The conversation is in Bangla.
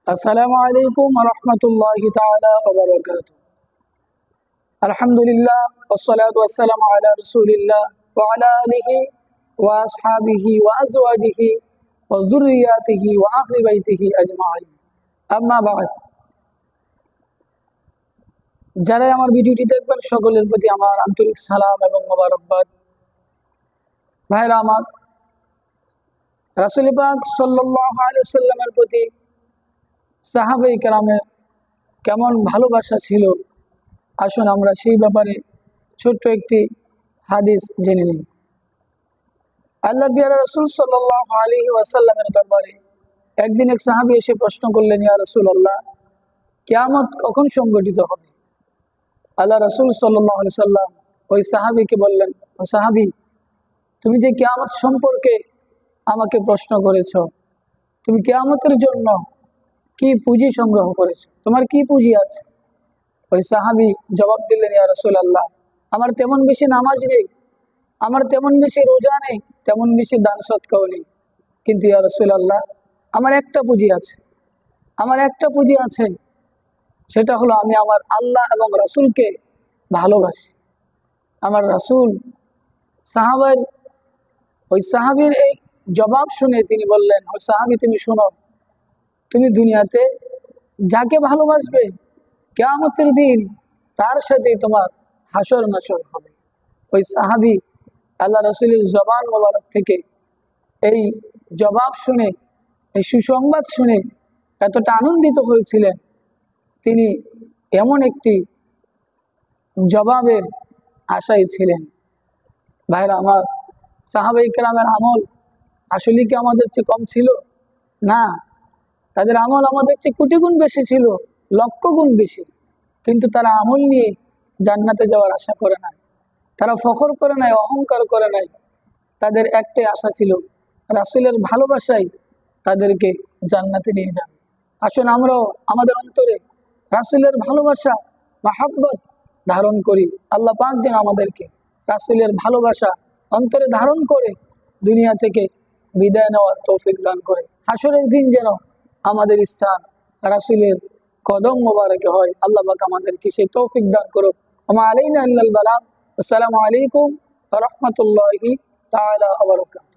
আসসালামু আলাইকুম ওয়া রাহমাতুল্লাহি তাআলা ওয়া বারাকাতুহু। আলহামদুলিল্লাহ ওয়াসসালাতু ওয়াসসালামু আলা রাসূলিল্লাহ ওয়া আলা আলিহি ওয়া আসহাবিহি ওয়া আজওয়াজিহি ওয়া যুররিয়াতিহি ওয়া আহলি বাইতিহি আজমাইন। আম্মা বা'দ। যারা আমার ভিডিওটি দেখবেন সকলের প্রতি আমার আন্তরিক সালাম এবং মোবারকবাদ। ভাইরা আমার, রাসূল পাক সাল্লাল্লাহু আলাইহি ওয়াসাল্লামের প্রতি সাহাবায়ে কেরামের কেমন ভালোবাসা ছিল, আসুন আমরা সেই ব্যাপারে ছোট্ট একটি হাদিস জেনে নিই। আল্লাহর প্রিয় রাসূল সাল্লাল্লাহু আলাইহি ওয়াসাল্লামের দরবারে একদিন এক সাহাবী এসে প্রশ্ন করলেন, ইয়া রাসূলুল্লাহ, কিয়ামত কখন সংঘটিত হবে? আল্লাহ রাসূল সাল্লাল্লাহু আলাইহি ওয়াসাল্লাম ওই সাহাবীকে বললেন, ও সাহাবী, তুমি যে কিয়ামত সম্পর্কে আমাকে প্রশ্ন করেছো, তুমি কিয়ামতের জন্য কি পুঁজি সংগ্রহ করেছো? তোমার কি পুঁজি আছে? ওই সাহাবী জবাব দিলেন, ইয়া রাসূলুল্লাহ, আমার তেমন বেশি নামাজ নেই, আমার তেমন বেশি রোজা নেই, তেমন বেশি দান সদকাও নেই, কিন্তু ইয়া রাসূলুল্লাহ, আমার একটা পুঁজি আছে, আমার একটা পুঁজি আছে, সেটা হলো আমি আমার আল্লাহ এবং রাসূলকে ভালোবাসি। আমার রাসূল ওই সাহাবীর এই জবাব শুনে তিনি বললেন, ও সাহাবী, তুমি শোনো, তুমি দুনিয়াতে যাকে ভালোবাসবে কিয়ামতের দিন তার সাথে তোমার হাসর নাসর হবে। ওই সাহাবী আল্লাহ রাসূলের জবান মোবারক থেকে এই জবাব শুনে, এই সুসংবাদ শুনে এতটা আনন্দিত হয়েছিলেন, তিনি এমন একটি জবাবের আশায় ছিলেন। ভাইরা আমার, সাহাবায়ে কেরামের আমল আসলে কি আমাদের চেয়ে কম ছিল? না, তাদের আমল আমাদের চেয়ে কোটি গুণ বেশি ছিল, লক্ষ গুণ বেশি। কিন্তু তারা আমল নিয়ে জান্নাতে যাওয়ার আশা করে নাই, তারা ফখর করে নাই, অহংকার করে নাই। তাদের একটাই আশা ছিল, রাসূলের ভালোবাসায় তাদেরকে জান্নাতে নিয়ে যাবে। আসুন আমরাও আমাদের অন্তরে রাসূলের ভালোবাসা, মাহাব্বত ধারণ করি। আল্লাহ পাক যেন আমাদেরকে রাসূলের ভালোবাসা অন্তরে ধারণ করে দুনিয়া থেকে বিদায় নেওয়ার তৌফিক দান করে। হাসরের দিন যেন আমাদের স্থান রাসূলের কদম মোবারকে হয়। আল্লাহ পাক আমাদেরকে সেই তৌফিক দান করুক। ওয়া মা আলাইনা ইল্লাল বালাগ। আসসালামু আলাইকুম ওয়া রাহমাতুল্লাহি তাআলা ওয়া বারাকাতুহু।